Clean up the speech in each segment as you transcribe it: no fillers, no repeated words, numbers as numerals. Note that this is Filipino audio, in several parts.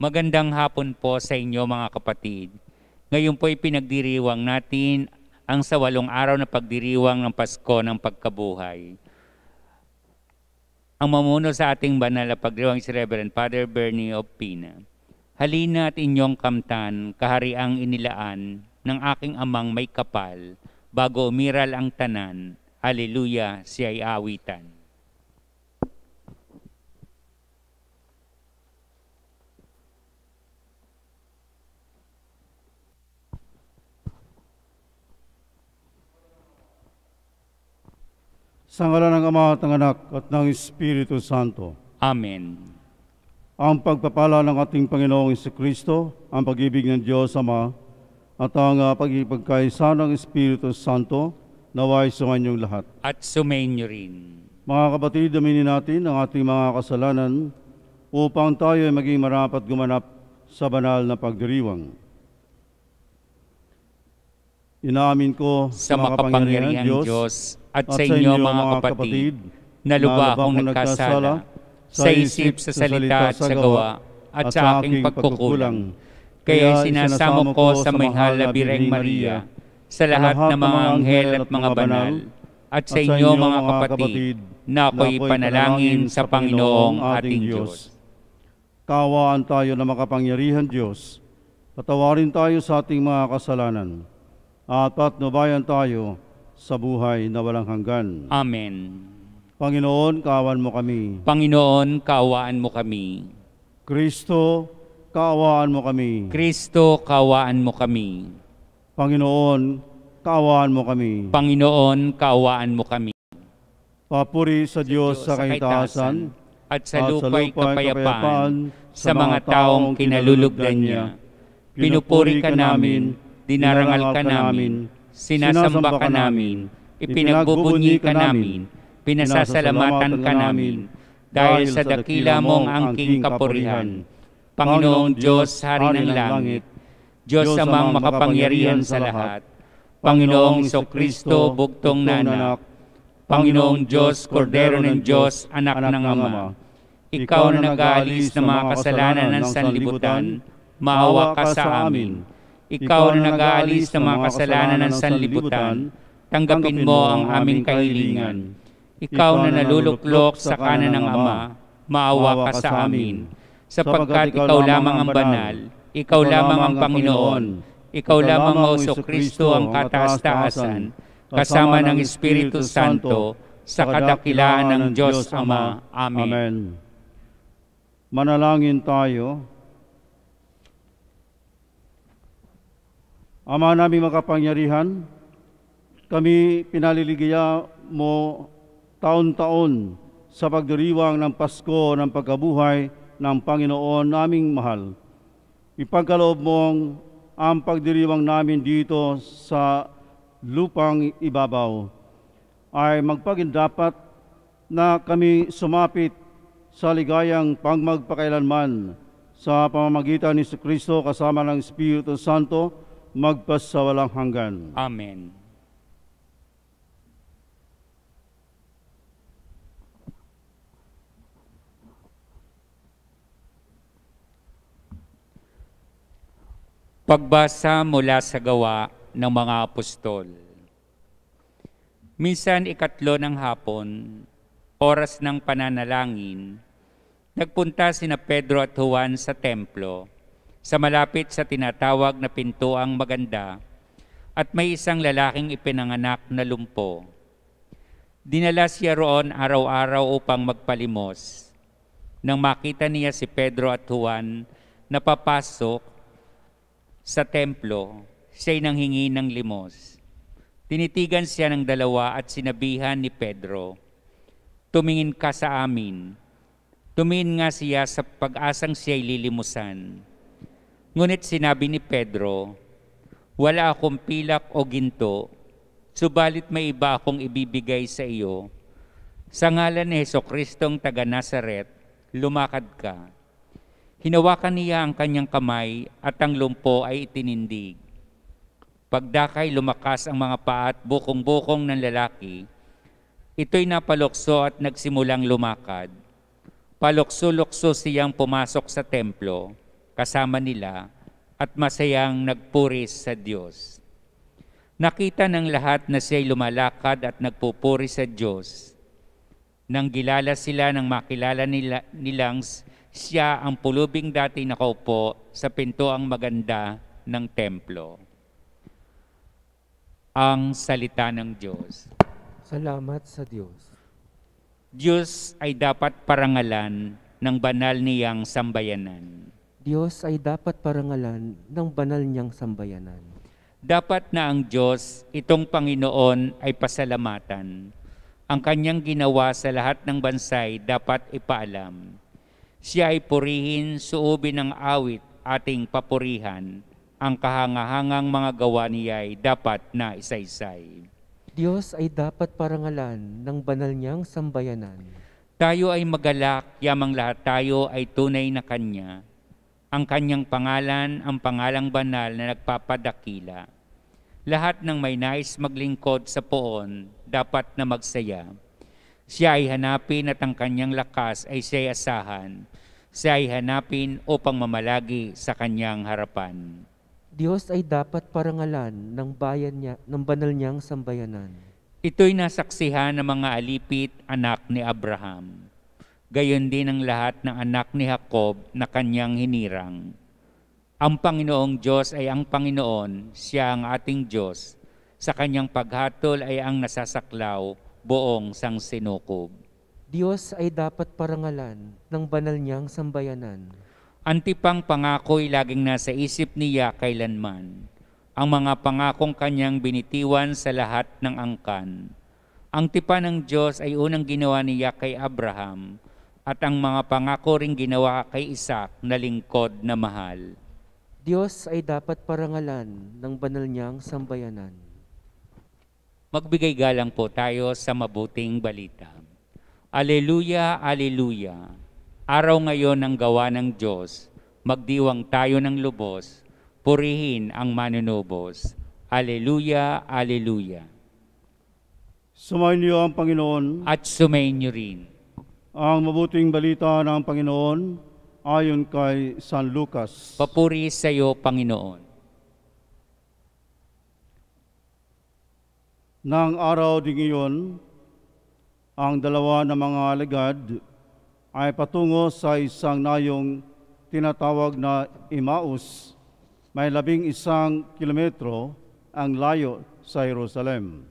Magandang hapon po sa inyo mga kapatid. Ngayon po ay pinagdiriwang natin ang sa 8 araw na pagdiriwang ng Pasko ng Pagkabuhay. Ang mamuno sa ating banal na pagdiriwang si Reverend Father Bernie of Pina. Halina at inyong kamtan, kahariang inilaan ng aking amang may kapal, bago umiral ang tanan. Haleluya, siya'y awitan. Sa ngalan ng Ama at ng Anak at ng Espiritu Santo. Amen. Ang pagpapala ng ating Panginoong Jesucristo, ang pag-ibig ng Diyos Ama, at ang pag-ipagkaisa ng Espiritu Santo, naway sumainyong lahat. At sumainyo rin. Mga kapatid, aminin natin ang ating mga kasalanan upang tayo ay maging marapat gumanap sa banal na pagdiriwang. Inaamin ko Sa makapangyarihang Diyos at sa inyo mga kapatid, na lubha akong nagkasala sa isip, sa salita at sa gawa, at sa aking pagkukulang. Kaya sinasamo ko sa mahal na Birheng Maria, sa lahat ng mga anghel at mga banal, at sa inyo mga kapatid, na ako'y panalangin sa Panginoong ating Diyos. Kaawaan tayo na makapangyarihan Diyos, patawarin tayo sa ating mga kasalanan, at patnubayan tayo sa buhay na walang hanggan. Amen. Panginoon, kaawaan mo kami. Panginoon, kaawaan mo kami. Kristo, kaawaan mo kami. Kristo, kaawaan mo kami. Panginoon, kaawaan mo kami. Panginoon, kaawaan mo kami. Papuri sa Diyos sa kaitaasan at sa lupa'y kapayapaan sa mga taong kinalulugdan niya. Pinupuri ka namin, dinarangal ka namin, sinasamba ka namin, ipinagbubunyi ka namin, pinasasalamatan ka namin, dahil sa dakila mong angking kapurihan. Panginoong Diyos, Hari ng langit, Diyos amang makapangyarihan sa lahat, Panginoong Jesucristo, bugtong na anak, Panginoong Diyos, Kordero ng Diyos, anak ng Ama, ikaw na nag-aalis ng mga kasalanan ng sanlibutan, maawa ka sa amin. Ikaw na nag-aalis ng mga kasalanan ng sanlibutan, tanggapin mo ang aming kahilingan. Ikaw na naluluklok sa kanan ng Ama, maawa ka sa amin. Sapagkat ikaw lamang ang banal, ikaw lamang ang Panginoon, ikaw lamang o Jesucristo ang kataas-taasan, kasama ng Espiritu Santo, sa kadakilaan ng Diyos Ama. Amen. Manalangin tayo. Ama naming makapangyarihan, kami pinaliligaya mo taon-taon sa pagdiriwang ng Pasko ng pagkabuhay ng Panginoon naming mahal. Ipagkaloob mong ang pagdiriwang namin dito sa lupang ibabaw ay magpagindapat na kami sumapit sa ligayang pangmagpakailanman sa pamamagitan ni Jesucristo kasama ng Espiritu Santo, magpasawalang hanggan. Amen. Pagbasa mula sa Gawa ng mga Apostol. Minsan 3 ng hapon, oras ng pananalangin, nagpunta sina Pedro at Juan sa templo, sa malapit sa tinatawag na Pintuang Maganda, at may isang lalaking ipinanganak na lumpo. Dinala siya roon araw-araw upang magpalimos. Nang makita niya si Pedro at Juan na papasok sa templo, siya'y nanghingi ng limos. Tinitigan siya ng dalawa at sinabihan ni Pedro, "Tumingin ka sa amin." Tumingin nga siya sa pag-asang siya'y lilimusan. Ngunit sinabi ni Pedro, "Wala akong pilak o ginto, subalit may iba akong ibibigay sa iyo. Sa ngalan ni Jesucristong taga Nazaret, lumakad ka." Hinawakan niya ang kanyang kamay at ang lumpo ay itinindig. Pagdakay lumakas ang mga paa at bukong-bukong ng lalaki. Ito'y napalukso at nagsimulang lumakad. Palukso-lukso siyang pumasok sa templo. kasama nila at masayang nagpuris sa Diyos. Nakita ng lahat na siya'y lumalakad at nagpupuri sa Diyos. Nang gilala sila nang makilala nilang siya ang pulubing dati nakaupo sa pintuang maganda ng templo. Ang salita ng Diyos. Salamat sa Diyos. Diyos ay dapat parangalan ng banal niyang sambayanan. Diyos ay dapat parangalan ng banal niyang sambayanan. Dapat na ang Diyos, itong Panginoon, ay pasalamatan. Ang kanyang ginawa sa lahat ng bansay dapat ipaalam. Siya ay purihin, suubin ng awit, ating papurihan. Ang kahangahangang mga gawa niya ay dapat na isaysay. Diyos ay dapat parangalan ng banal niyang sambayanan. Tayo ay magalak, yamang lahat tayo ay tunay na Kanya. Ang Kanyang pangalan, ang pangalang banal na nagpapadakila. Lahat ng may nais maglingkod sa poon, dapat na magsaya. Siya ay hanapin at ang Kanyang lakas ay siya'y asahan. Siya ay hanapin upang mamalagi sa Kanyang harapan. Diyos ay dapat parangalan ng banal niyang sambayanan. Ito'y nasaksihan ng mga alipit anak ni Abraham. Gayon din ang lahat ng anak ni Jacob na kanyang hinirang. Ang Panginoong Diyos ay ang Panginoon, siya ang ating Diyos. Sa kanyang paghatol ay ang nasasaklaw, buong sangsinukob. Diyos ay dapat parangalan ng banal niyang sambayanan. Antipang pangako'y laging nasa isip niya kailanman. Ang mga pangakong kanyang binitiwan sa lahat ng angkan. Ang tipan ng Diyos ay unang ginawa niya kay Abraham at ang mga pangako ring ginawa kay Isaac na lingkod na mahal. Diyos ay dapat parangalan ng banal niyang sambayanan. Magbigay galang po tayo sa mabuting balita. Aleluya, aleluya. Araw ngayon ng gawa ng Diyos, magdiwang tayo ng lubos, purihin ang manunubos. Aleluya, aleluya. Sumayin niyo ang Panginoon. At sumayin niyo rin. Ang mabuting balita ng Panginoon ayon kay San Lucas. Papuri sa iyo, Panginoon. Nang araw ding iyon, ang dalawa na mga alagad ay patungo sa isang nayong tinatawag na Emmaus, may 11 kilometro ang layo sa Jerusalem.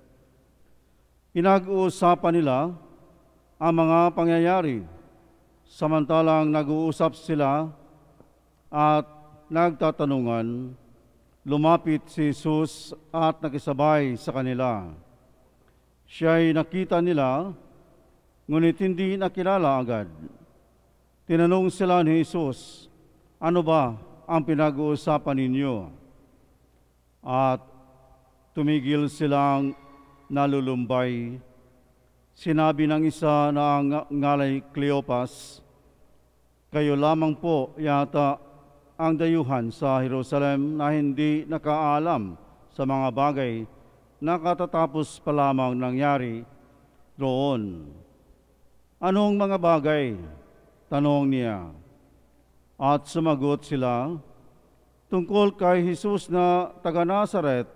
Pinag-uusapan nila ang mga pangyayari, samantalang nag-uusap sila at nagtatanungan, lumapit si Jesus at nakisabay sa kanila. Siya'y nakita nila, ngunit hindi nakilala agad. Tinanong sila ni Jesus, ano ba ang pinag-uusapan ninyo? At tumigil silang nalulumbay. Sinabi ng isa na ngalay Cleopas, kayo lamang po yata ang dayuhan sa Jerusalem na hindi nakaalam sa mga bagay na katatapos pa lamang nangyari roon. Anong mga bagay? Tanong niya. At sumagot sila, tungkol kay Jesus na taga Nazaret,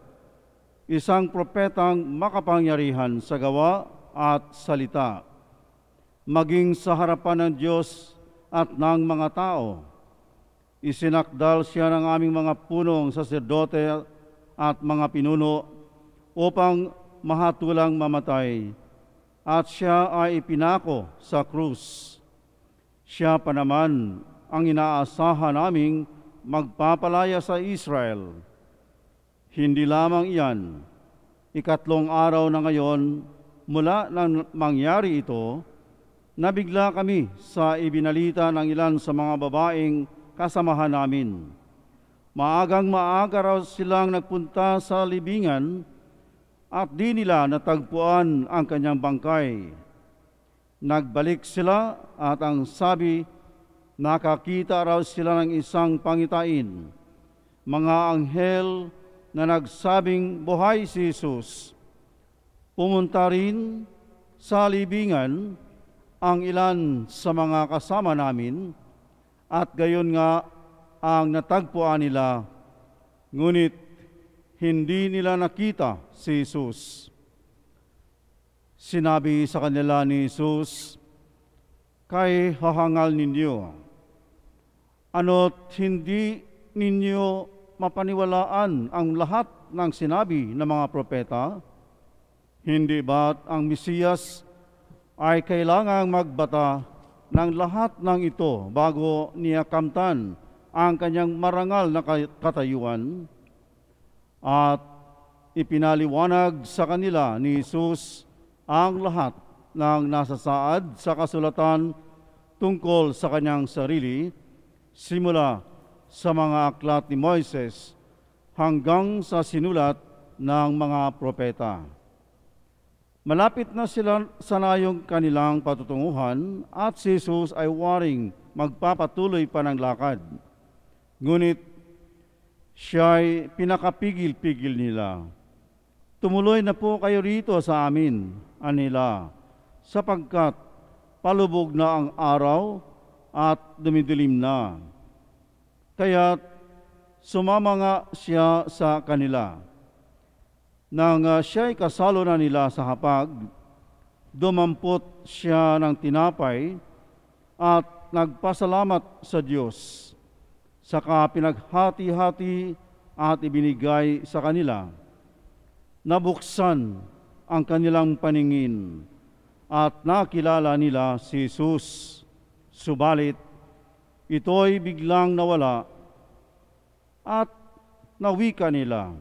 isang propetang makapangyarihan sa gawa at salita, maging sa harapan ng Diyos at ng mga tao. Isinakdal siya ng aming mga punong saserdote at mga pinuno upang mahatulang mamatay, at siya ay ipinako sa krus. Siya pa naman ang inaasahan naming magpapalaya sa Israel. Hindi lamang iyan, 3 araw na ngayon mula nang mangyari ito, nabigla kami sa ibinalita ng ilan sa mga babaeng kasamahan namin. Maagang maaga raw silang nagpunta sa libingan at di nila natagpuan ang kanyang bangkay. Nagbalik sila at ang sabi, nakakita raw sila ng isang pangitain, mga anghel na nagsabing buhay si Jesus. Pumunta rin sa libingan ang ilan sa mga kasama namin at gayon nga ang natagpuan nila, ngunit hindi nila nakita si Jesus. Sinabi sa kanila ni Jesus, "Kay hahangal ninyo, ano't hindi ninyo mapaniwalaan ang lahat ng sinabi ng mga propeta? Hindi ba't ang Mesiyas ay kailangang magbata ng lahat ng ito bago niya kamtan ang kanyang marangal na katayuan?" At ipinaliwanag sa kanila ni Jesus ang lahat ng nasasaad sa kasulatan tungkol sa kanyang sarili, simula sa mga aklat ni Moises hanggang sa sinulat ng mga propeta. Malapit na sila sa nayong kanilang patutunguhan at si Jesus ay waring magpapatuloy pa ng lakad. Ngunit siya'y pinakapigil-pigil nila. "Tumuloy na po kayo rito sa amin," anila, "sapagkat palubog na ang araw at dumidilim na." Kaya't sumama nga siya sa kanila. Nang siya'y kasalo na nila sa hapag, dumampot siya ng tinapay at nagpasalamat sa Diyos. Saka pinaghati-hati at ibinigay sa kanila. Nabuksan ang kanilang paningin at nakilala nila si Jesus. Subalit, ito'y biglang nawala at nawika nila.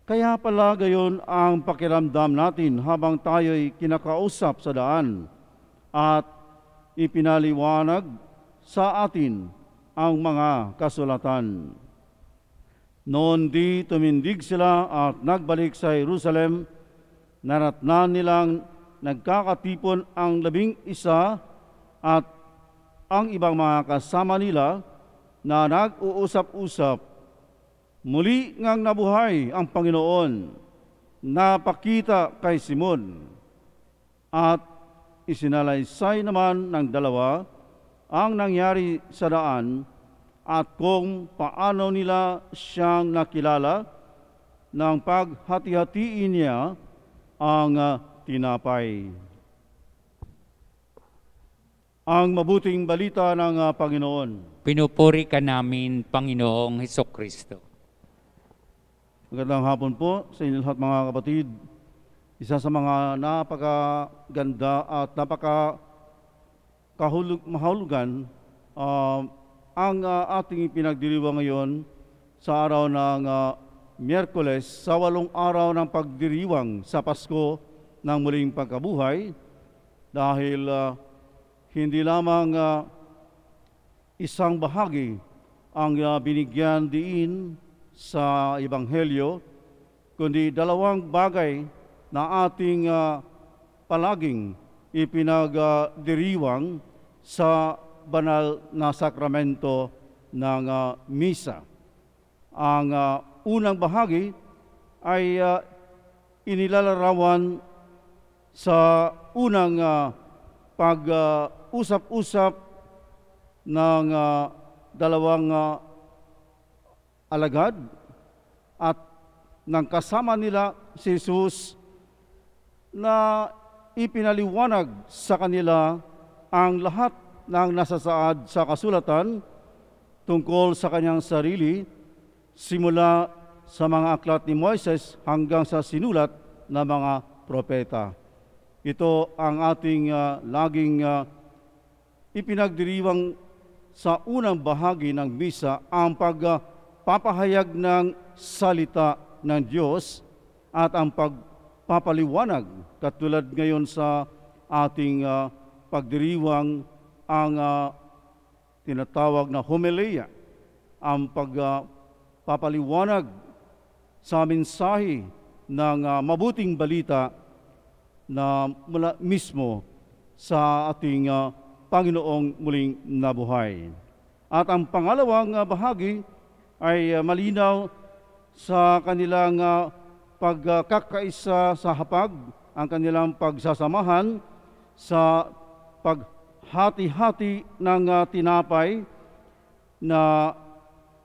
Kaya pala gayon ang pakiramdam natin habang tayo'y kinakausap sa daan at ipinaliwanag sa atin ang mga kasulatan. Noon di tumindig sila at nagbalik sa Jerusalem, naratnan nilang nagkakatipon ang 11 at ang ibang mga kasama nila na nag-uusap-usap. Muli ngang nabuhay ang Panginoon, napakita kay Simon, at isinalaysay naman ng dalawa ang nangyari sa daan at kung paano nila siyang nakilala nang paghati-hatiin niya ang tinapay. Ang mabuting balita ng Panginoon. Pinupuri ka namin, Panginoong Hesukristo. Magandang hapon po sa inyo lahat, mga kapatid. Isa sa mga napakaganda at mahulugan ang ating pinagdiriwang ngayon sa araw ng Miyerkules, sa 8 araw ng pagdiriwang sa Pasko ng muling pagkabuhay, dahil hindi lamang isang bahagi ang binigyan diin sa Ebanghelyo, kundi 2 bagay na ating palaging ipinagdiriwang sa banal na sakramento ng misa. Ang unang bahagi ay inilalarawan sa unang pag-usap-usap ng 2 alagad at ng kasama nila si Jesus, na ipinaliwanag sa kanila ang lahat ng nasasaad sa kasulatan tungkol sa kanyang sarili, simula sa mga aklat ni Moises hanggang sa sinulat na mga propeta. Ito ang ating laging ipinagdiriwang sa unang bahagi ng misa, ang pagpapahayag ng salita ng Diyos at ang pagpapaliwanag, katulad ngayon sa ating pagdiriwang ang tinatawag na homilia, ang pagpapaliwanag sa mensahe ng mabuting balita na mula mismo sa ating Panginoong muling nabuhay. At ang pangalawang bahagi ay malinaw sa kanilang pagkakaisa sa hapag, ang kanilang pagsasamahan sa paghati-hati ng tinapay na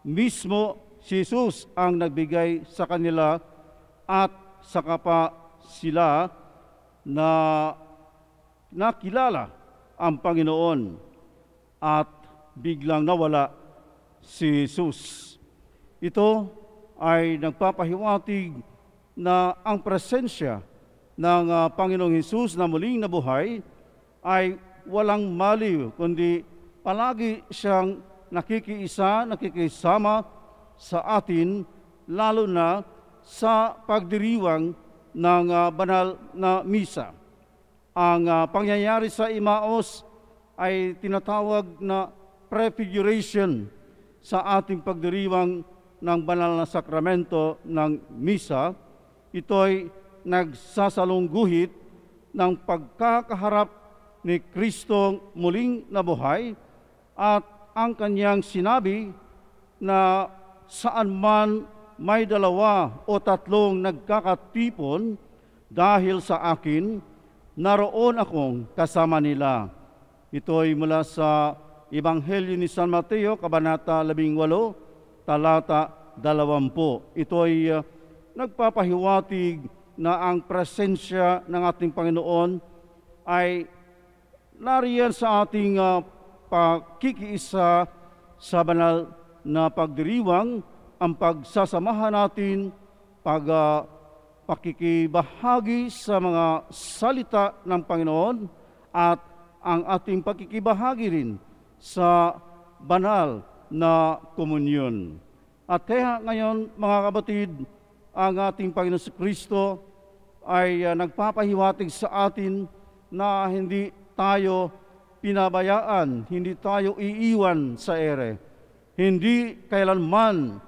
mismo si Jesus ang nagbigay sa kanila at saka pa sila na nakilala ang Panginoon at biglang nawala si Jesus. Ito ay nagpapahiwatig na ang presensya ng Panginoong Hesus na muling nabuhay ay walang maliw, kundi palagi siyang nakikisama sa atin, lalo na sa pagdiriwang ng banal na misa. Ang pangyayari sa Imaos ay tinatawag na prefiguration sa ating pagdiriwang ng banal na sakramento ng misa. Ito'y nagsasalungguhit ng pagkakaharap ni Kristong muling nabuhay at ang kanyang sinabi na saan man may 2 o 3 nagkakatipon dahil sa akin, naroon akong kasama nila. Ito'y mula sa Ebanghelyo ni San Mateo, Kabanata 18, talata 20. Ito'y nagpapahiwatig na ang presensya ng ating Panginoon ay nariyan sa ating pagkikiisa sa banal na pagdiriwang, ang pagsasamahan natin, pakikibahagi sa mga salita ng Panginoon at ang ating pakikibahagi rin sa banal na komunyon. At kaya ngayon, mga kapatid, ang ating Panginoon si Kristo ay nagpapahiwatig sa atin na hindi tayo pinabayaan, hindi tayo iiwan sa ere. Hindi kailanman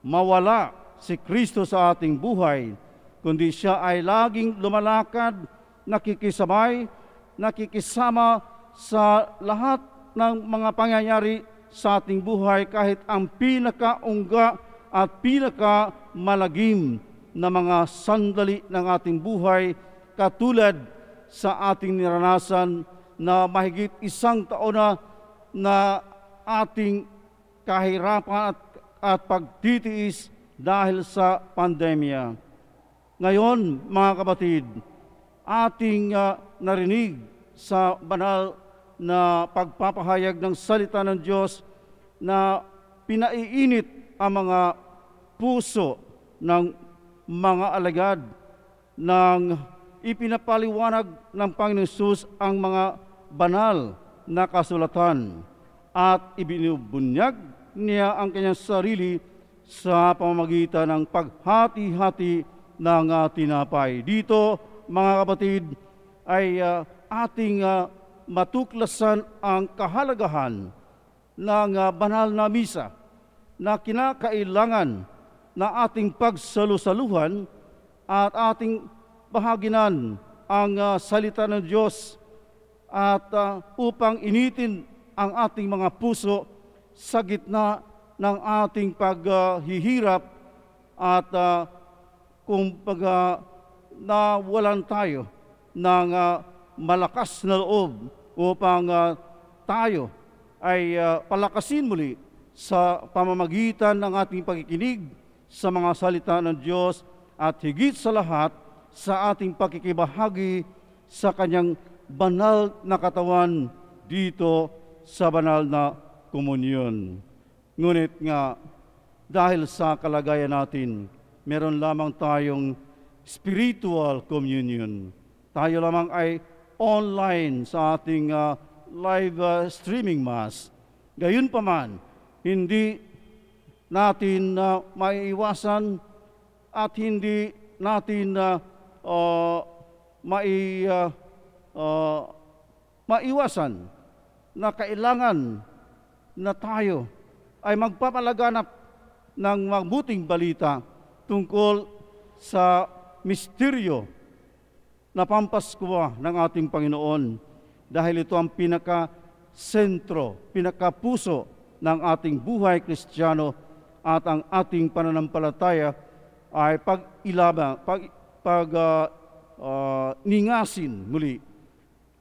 mawala si Kristo sa ating buhay, kundi siya ay laging lumalakad, nakikisabay, nakikisama sa lahat ng mga pangyayari sa ating buhay, kahit ang pinakaungga at pinakamalagim na mga sandali ng ating buhay, katulad sa ating niranasan na mahigit 1 taon na ating kahirapan at pagtitiis dahil sa pandemya. Ngayon, mga kapatid, ating narinig sa banal na pagpapahayag ng salita ng Diyos na pinaiinit ang mga puso ng mga alagad ng ipinapaliwanag ng Panginoon Hesus ang mga banal na kasulatan at ibinubunyag niya ang kanyang sarili sa pamamagitan ng paghati-hati ng tinapay. Dito, mga kapatid, ay ating matuklasan ang kahalagahan ng banal na misa na kinakailangan na ating pagsalusaluhan at ating bahaginan ang salita ng Diyos at upang initin ang ating mga puso sa gitna ng ating paghihirap at kumbaga nawalan tayo ng malakas na loob upang tayo ay palakasin muli sa pamamagitan ng ating pagkikinig sa mga salita ng Diyos at higit sa lahat sa ating pakikibahagi sa kanyang banal na katawan dito sa banal na komunyon. Ngunit nga, dahil sa kalagayan natin, meron lamang tayong spiritual communion. Tayo lamang ay online sa ating live streaming mass. Gayunpaman, hindi natin maiiwasan at hindi natin maiwasan na kailangan na tayo ay magpapalaganap ng mabuting balita tungkol sa misteryo na Pampaskwa ng ating Panginoon, dahil ito ang pinaka-sentro, pinaka-puso ng ating buhay Kristiyano at ang ating pananampalataya ay ningasin muli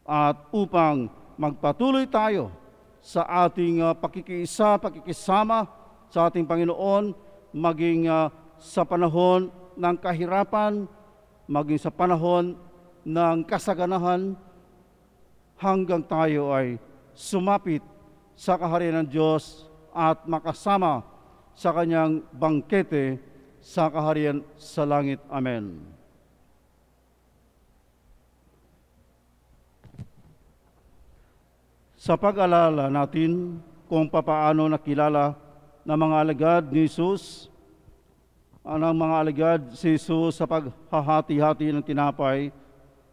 at upang magpatuloy tayo sa ating pakikiisa, pakikisama sa ating Panginoon, maging sa panahon ng kahirapan, maging sa panahon ng kasaganahan, hanggang tayo ay sumapit sa kaharian ng Diyos at makasama sa Kanyang bangkete sa kaharian sa langit. Amen. Sa pag-alala natin kung papaano nakilala ng mga alagad ni Jesus, ang mga alagad si Jesus sa paghahati-hati ng tinapay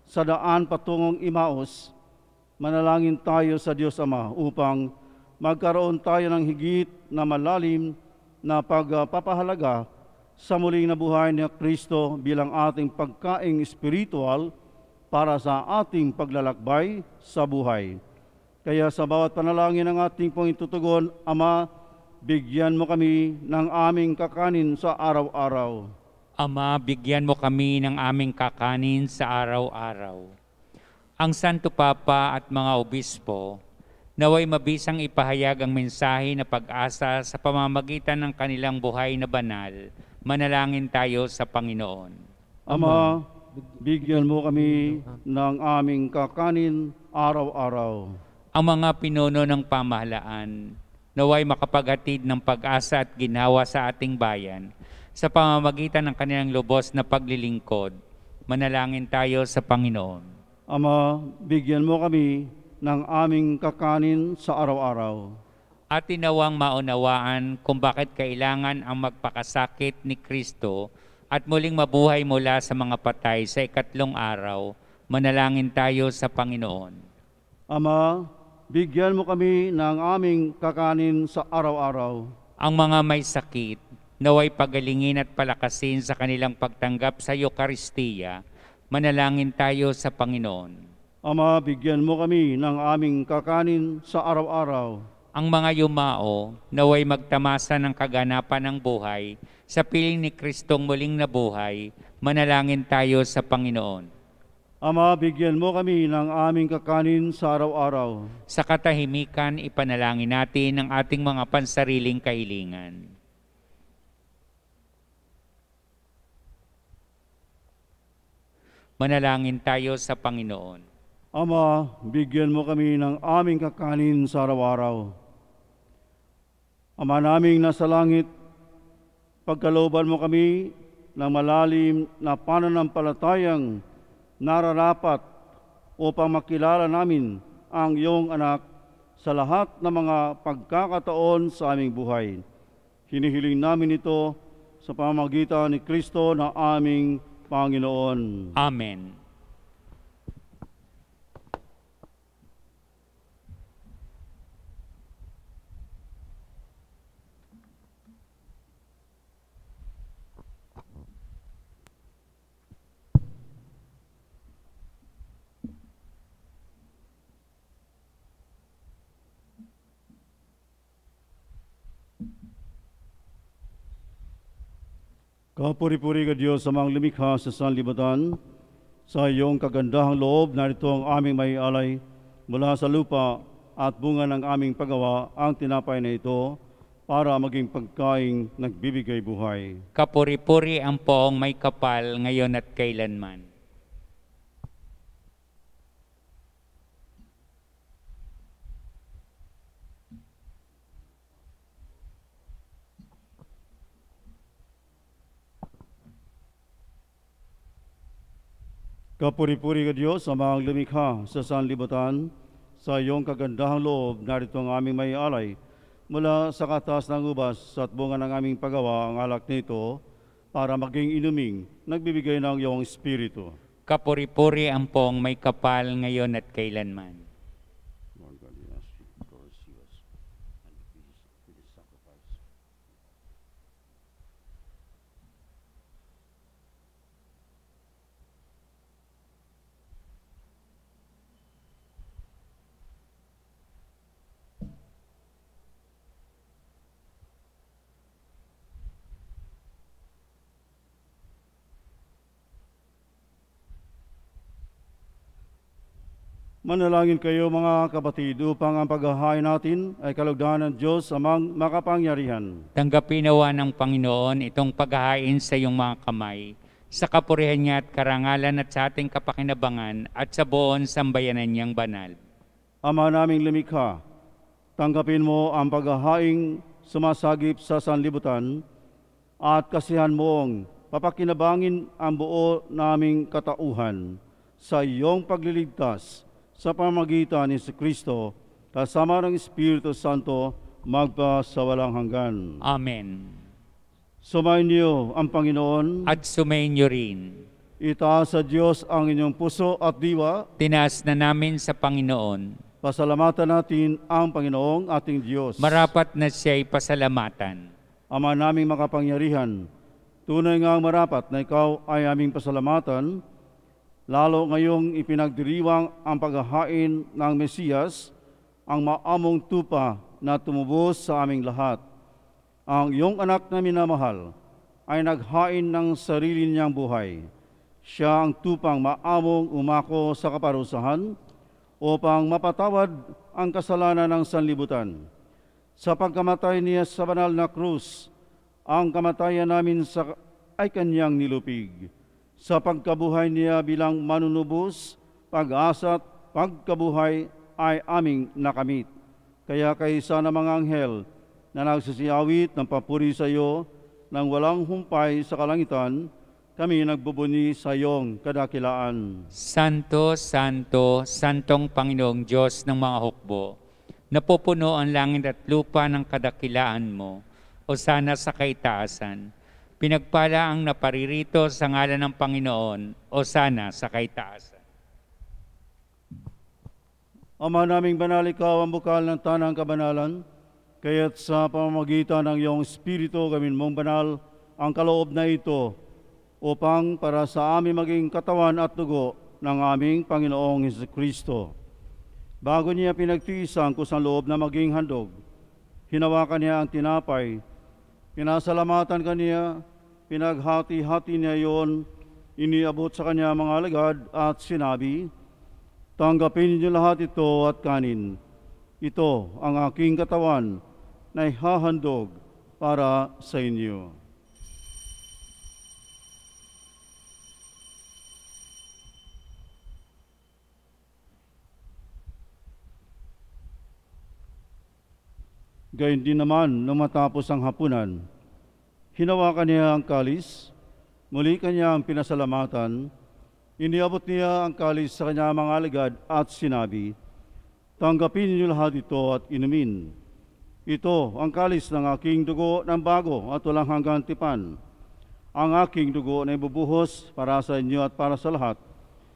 sa daan patungong Imaus, manalangin tayo sa Diyos Ama upang magkaroon tayo ng higit na malalim na pagpapahalaga sa muling nabuhay ni Kristo bilang ating pagkaing espiritual para sa ating paglalakbay sa buhay. Kaya sa bawat panalangin ng ating pong itutugon, Ama, bigyan mo kami ng aming kakanin sa araw-araw. Ama, bigyan mo kami ng aming kakanin sa araw-araw. Ang Santo Papa at mga obispo, naway mabisang ipahayag ang mensahe na pag-asa sa pamamagitan ng kanilang buhay na banal. Manalangin tayo sa Panginoon. Ama, bigyan mo kami ng aming kakanin araw-araw. Ang mga pinuno ng pamahalaan, naway makapaghatid ng pag-asa at ginhawa sa ating bayan sa pamamagitan ng kanilang lubos na paglilingkod. Manalangin tayo sa Panginoon. Ama, bigyan mo kami ng aming kakanin sa araw-araw. At tinawang maunawaan kung bakit kailangan ang magpakasakit ni Kristo at muling mabuhay mula sa mga patay sa ikatlong araw. Manalangin tayo sa Panginoon. Ama, bigyan mo kami ng aming kakanin sa araw-araw. Ang mga may sakit, naway pagalingin at palakasin sa kanilang pagtanggap sa Eukaristiya. Manalangin tayo sa Panginoon. Ama, bigyan mo kami ng aming kakanin sa araw-araw. Ang mga yumao, naway magtamasa ng kaganapan ng buhay sa piling ni Kristong muling nabuhay. Manalangin tayo sa Panginoon. Ama, bigyan mo kami ng aming kakanin sa araw-araw. Sa katahimikan, ipanalangin natin ang ating mga pansariling kahilingan. Manalangin tayo sa Panginoon. Ama, bigyan mo kami ng aming kakanin sa araw-araw. Ama naming nasa langit, pagkalooban mo kami ng malalim na pananampalatayang nararapat upang makilala namin ang iyong anak sa lahat ng mga pagkakataon sa aming buhay. Hinihiling namin ito sa pamamagitan ni Kristo na aming Panginoon. Amen. Kapuri-puri ka Diyos sa mga lumikha sa sanlibutan, sa iyong kagandahang loob, narito ang aming may alay mula sa lupa at bunga ng aming paggawa ang tinapay na ito para maging pagkaing nagbibigay buhay. Kapuri-puri ang poong may kapal ngayon at kailanman. Kapuri-puri ka Diyos sa mga lumikha sa sanlibutan, sa iyong kagandahang loob, narito ang aming may alay mula sa katas ng ubas at bunga ng aming paggawa ang alak nito para maging inuming nagbibigay ng iyong espiritu. Kapuri-puri ang poong may kapal ngayon at kailanman. Manalangin kayo mga kapatid upang ang paghahain natin ay kalugdan ng Diyos amang makapangyarihan. Tanggapin nawa ng Panginoon itong paghahain sa iyong mga kamay, sa kapurihan niya at karangalan at sa ating kapakinabangan at sa buong sambayanan niyang banal. Ama naming lumikha, tanggapin mo ang paghahaing sumasagip sa sanlibutan at kasihan moong papakinabangin ang buo naming katauhan sa iyong pagliligtas sa pamamagitan ni Kristo kasama ng Espiritu Santo magpasawalang hanggan. Amen. Sumayin niyo ang Panginoon At sumayin niyo rin. itaas sa Diyos ang inyong puso at diwa. Tinaas na namin sa Panginoon. Pasalamatan natin ang Panginoong ating Diyos. Marapat na siya'y pasalamatan. Ama naming makapangyarihan, tunay nga marapat na ikaw ay aming pasalamatan, lalo ngayong ipinagdiriwang ang paghahain ng Mesiyas, ang maamong tupa na tumubos sa aming lahat. Ang iyong anak na minamahal ay naghain ng sarili niyang buhay. Siya ang tupang maamong umako sa kaparusahan upang mapatawad ang kasalanan ng sanlibutan. Sa pagkamatay niya sa banal na krus, ang kamatayan namin ay kanyang nilupig. Sa pagkabuhay niya bilang manunubos, pag-asa at pagkabuhay ay aming nakamit. Kaya kaysa ng mga anghel na nagsisiyawit ng papuri sa iyo nang walang humpay sa kalangitan, kami nagbubuni sa iyong kadakilaan. Santo, Santo, Santong Panginoong Diyos ng mga hukbo, napupuno ang langit at lupa ng kadakilaan mo, o sana sa kaitaasan. Pinagpala ang naparirito sa ngalan ng Panginoon, o sana sa kaitaasan. Ama naming banal, ikaw ang bukal ng tanang kabanalan, kaya't sa pamamagitan ng iyong Espiritu gawin mong banal ang kaloob na ito upang para sa amin maging katawan at dugo ng aming Panginoong Jesucristo. Bago niya pinagtiisan kusang loob na maging handog, hinawakan niya ang tinapay, pinasalamatan kaniya, pinaghati-hati niya iyon, iniabot sa kanya mga alagad at sinabi, tanggapin niyo lahat ito at kanin. Ito ang aking katawan na ihahandog para sa inyo. Gayun din naman nung matapos ang hapunan, hinawakan niya ang kalis, muli kanya ang pinasalamatan, iniabot niya ang kalis sa kanya mga alagad at sinabi, tanggapin niyo lahat ito at inumin. Ito ang kalis ng aking dugo ng bago at walang hanggang tipan. Ang aking dugo na ibubuhos para sa inyo at para sa lahat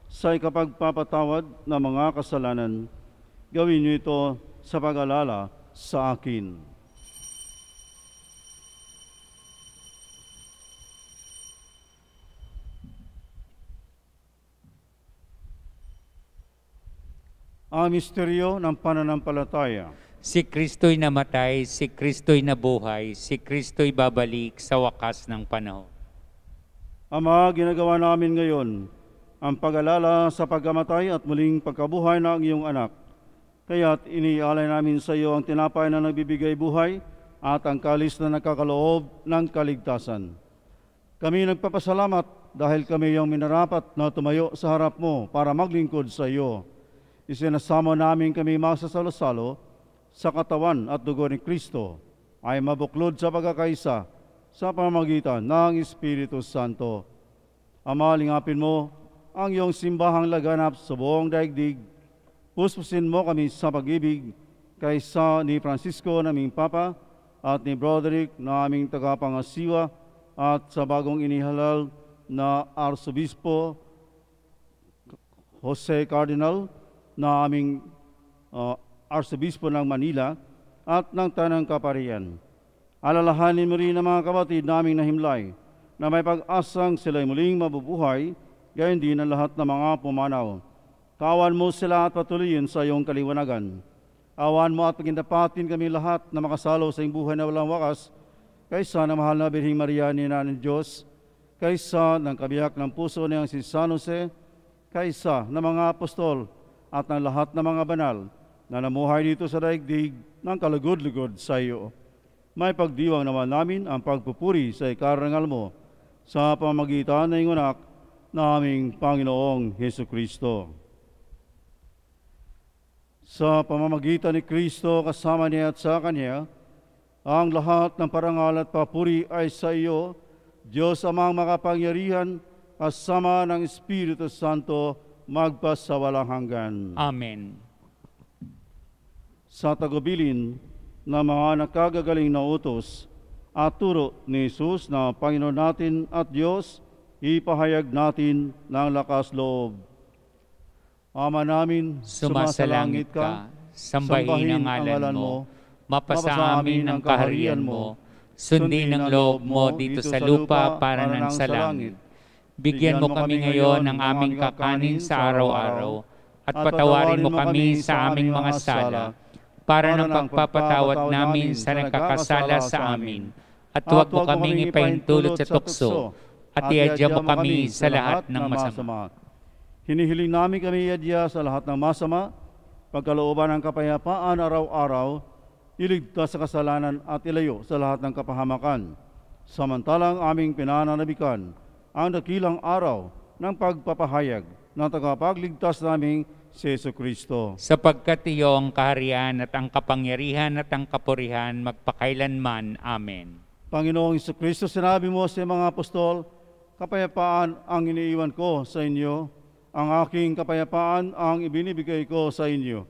sa ikapagpapatawad ng mga kasalanan. Gawin niyo ito sa pag-alala sa akin. Ang misteryo ng pananampalataya. Si Kristo'y namatay, si Kristo'y nabuhay, si Kristo'y babalik sa wakas ng panahon. Ama, ginagawa namin ngayon ang pag-alala sa pagkamatay at muling pagkabuhay ng iyong anak. Kaya't inialay namin sa iyo ang tinapay na nagbibigay buhay at ang kalis na nagkakaloob ng kaligtasan. Kami nagpapasalamat dahil kami iyong minarapat na tumayo sa harap mo para maglingkod sa iyo. Isinasamo namin kami masasalo-salo sa katawan at dugo ni Kristo ay mabuklod sa pagkakaisa sa pamamagitan ng Espiritu Santo. Ama, lingapin mo ang iyong simbahang laganap sa buong daigdig. Puspusin mo kami sa pag-ibig kaysa ni Francisco naming Papa at ni Broderick na aming tagapangasiwa at sa bagong inihalal na Arsobispo Jose Cardinal na aming Arsobispo ng Manila at ng Tanang Kaparian. Alalahanin mo rin ang mga kapatid naming nahimlay na may pag-asang sila'y muling mabubuhay, gayon din ang lahat ng mga pumanaw. Kawan mo sila at patuloyin sa iyong kaliwanagan. Awan mo at pagindapatin kami lahat na makasalo sa iyong buhay na walang wakas, kaysa ng mahal na Birhing Maria ni Nanay Diyos, kaysa ng kabiyak ng puso niyang si San Jose, kaysa ng mga apostol at ng lahat ng mga banal na namuhay dito sa daigdig ng kalugod-lugod sa iyo. May pagdiwang naman namin ang pagpupuri sa ikarangal mo sa pamamagitan ng iyong anak na aming Panginoong Hesukristo. Sa pamamagitan ni Kristo kasama niya at sa Kanya, ang lahat ng parangal at papuri ay sa iyo, Diyos amang makapangyarihan, kasama ng Espiritu Santo, magpasawalang hanggan. Amen. Sa tagubilin ng mga nakagagaling na utos at turo ni Jesus na Panginoon natin at Diyos, ipahayag natin ng lakas loob. Ama namin, Sumasalangit ka, sambahin ang ngalan mo, mapasa amin ang kaharian mo, sundin ang loob mo dito sa lupa para ng sa langit. Bigyan mo kami ngayon ng aming kakanin sa araw-araw, at patawarin mo kami sa aming mga sala, para ng pagpapatawad namin sa nagkakasala sa amin. At huwag mo kaming ipahintulot sa tukso, at iadya mo kami sa lahat ng masama. Hinihiling namin kami iadya sa lahat ng masama, pagkalooban ng kapayapaan araw-araw, iligtas sa kasalanan at ilayo sa lahat ng kapahamakan. Samantalang aming pinananabikan ang dakilang araw ng pagpapahayag ng tagapagligtas naming si Jesucristo. Sapagkat iyo ang kaharian at ang kapangyarihan at ang kapurihan magpakailanman. Amen. Panginoong Jesucristo, sinabi mo sa mga apostol, kapayapaan ang iniiwan ko sa inyo, ang aking kapayapaan ang ibinibigay ko sa inyo.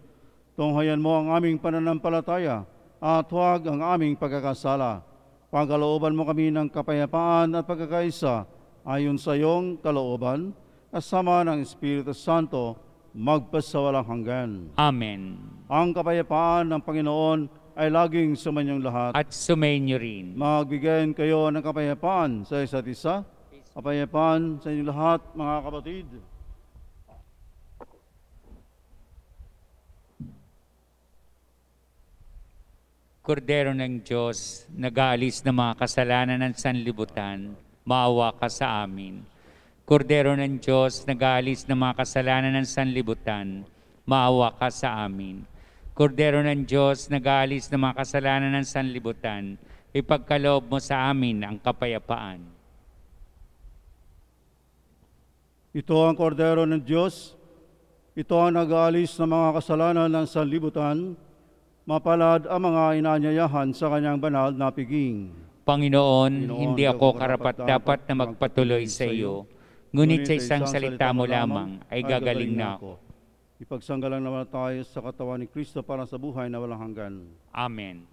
Tunghayan mo ang aming pananampalataya at huwag ang aming pagkakasala. Pagkalooban mo kami ng kapayapaan at pagkakaisa ayon sa iyong kalooban, kasama ng Espiritu Santo, magpasawalang hanggan. Amen. Ang kapayapaan ng Panginoon ay laging sumainyong lahat. At sumainyo rin. Magbigyan kayo ng kapayapaan sa isa't isa. Kapayapaan sa inyong lahat, mga kapatid. Kordero ng Diyos, nag-aalis ng mga kasalanan ng sanlibutan, maawa ka sa amin. Kordero ng Diyos, nag-aalis ng mga kasalanan ng sanlibutan, maawa ka sa amin. Kordero ng Diyos, nag-aalis ng mga kasalanan ng sanlibutan, ipagkaloob mo sa amin ang kapayapaan. Ito ang kordero ng Diyos, ito ang nag-aalis ng mga kasalanan ng sanlibutan, mapalad ang mga inanyayahan sa kanyang banal na piging. Panginoon, hindi ako karapat-dapat na magpatuloy sa iyo, ngunit sa isang salita mo lamang ay gagaling na ako. Ipagsanggalang naman tayo sa katawan ni Kristo para sa buhay na walang hanggan. Amen.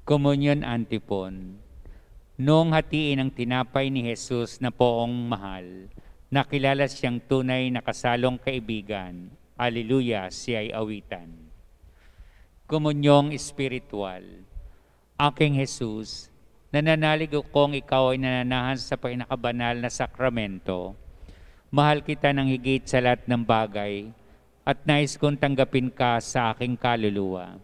Communion Antiphon. Noong hatiin ang tinapay ni Jesus na poong mahal, nakilala siyang tunay na kasalong kaibigan. Alleluia, siya ay awitan. Komunyong espiritual. Aking Jesus, nananalig akong ikaw ay nananahan sa pinakabanal na sakramento. Mahal kita ng higit sa lahat ng bagay at nais kong tanggapin ka sa aking kaluluwa.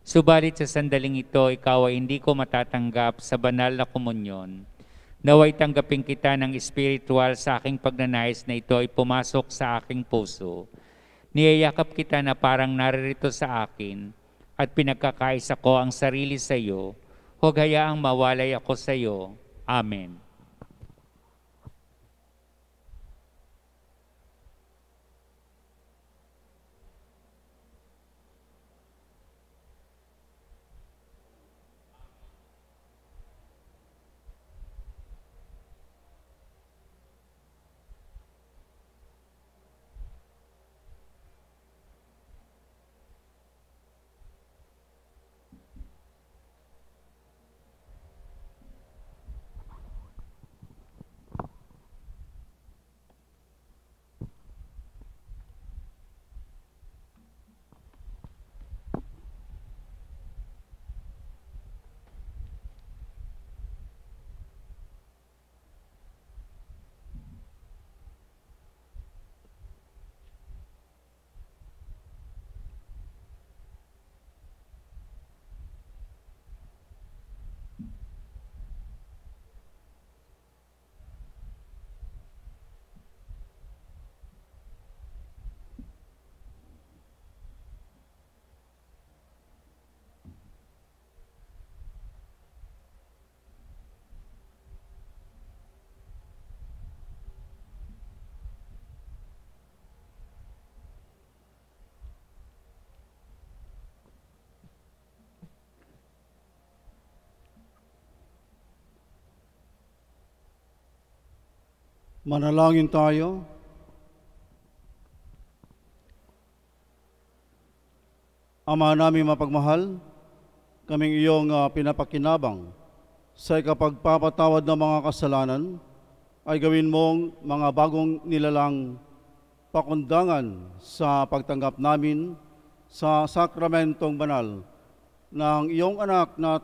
Subalit sa sandaling ito, ikaw ay hindi ko matatanggap sa banal na komunyon. Naway tanggapin kita ng espiritual sa aking pagnanais na ito ay pumasok sa aking puso. Niyayakap kita na parang naririto sa akin at pinagkakaisa ko ang sarili sa iyo. Huwag hayaang mawalay ako sa iyo. Amen. Manalangin tayo. Ama namin mapagmahal, kaming iyong pinapakinabang sa ikapagpapatawad ng mga kasalanan ay gawin mong mga bagong nilalang pakundangan sa pagtanggap namin sa sakramentong banal ng iyong anak na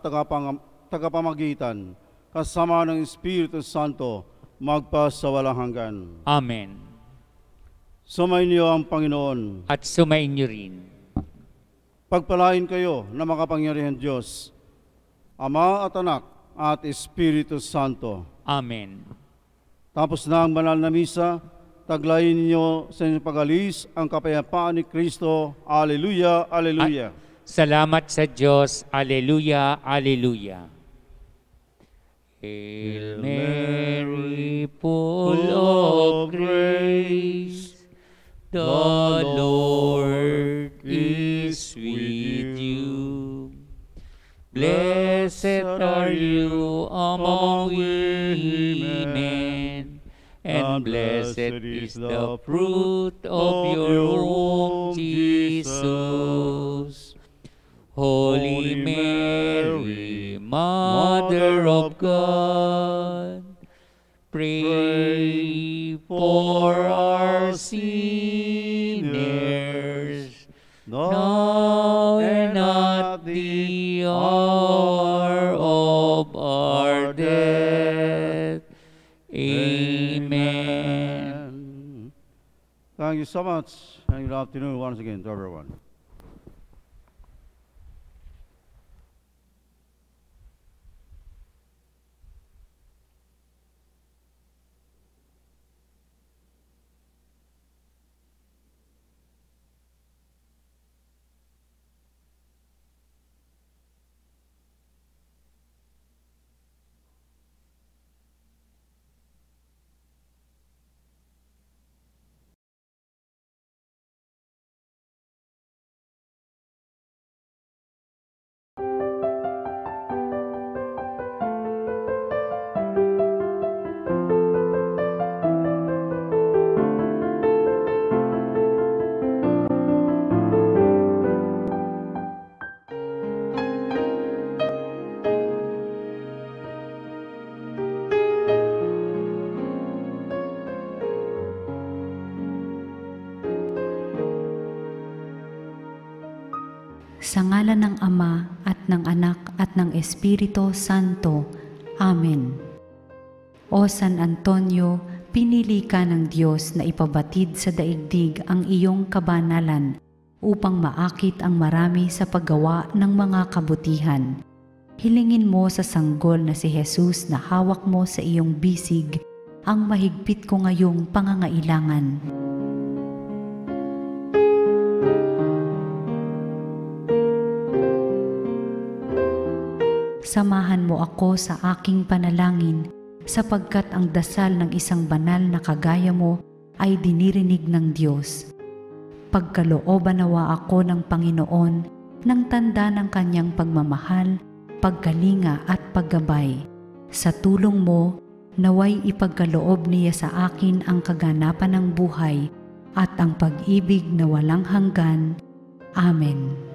tagapamagitan kasama ng Espiritu Santo magpasawalang hanggan. Amen. Sumainyo ang Panginoon. At sumainyo rin. Pagpalain kayo na makapangyarihan Diyos, Ama at Anak at Espiritu Santo. Amen. Tapos na ang banal na misa, taglayin ninyo sa inyong pag-alis ang kapayapaan ni Kristo. Alleluia, alleluia. Salamat sa Diyos. Alleluia, alleluia. Hail Mary, full of grace, the Lord is with you. Blessed are you among women, and blessed is the fruit of your womb, Jesus. Holy Mary, Mother of God, pray for our sinners, now and at the hour of our death. Amen. Thank you so much, and good afternoon once again to everyone. Sa ngalan ng Ama at ng Anak at ng Espiritu Santo. Amen. O San Antonio, pinili ka ng Diyos na ipabatid sa daigdig ang iyong kabanalan upang maakit ang marami sa paggawa ng mga kabutihan. Hilingin mo sa sanggol na si Jesus na hawak mo sa iyong bisig ang mahigpit ko ngayong pangangailangan. Samahan mo ako sa aking panalangin sapagkat ang dasal ng isang banal na kagaya mo ay dinirinig ng Diyos. Pagkalooban nawa ako ng Panginoon ng tanda ng kanyang pagmamahal, pagkalinga at paggabay. Sa tulong mo, naway ipagkaloob niya sa akin ang kaganapan ng buhay at ang pag-ibig na walang hanggan. Amen.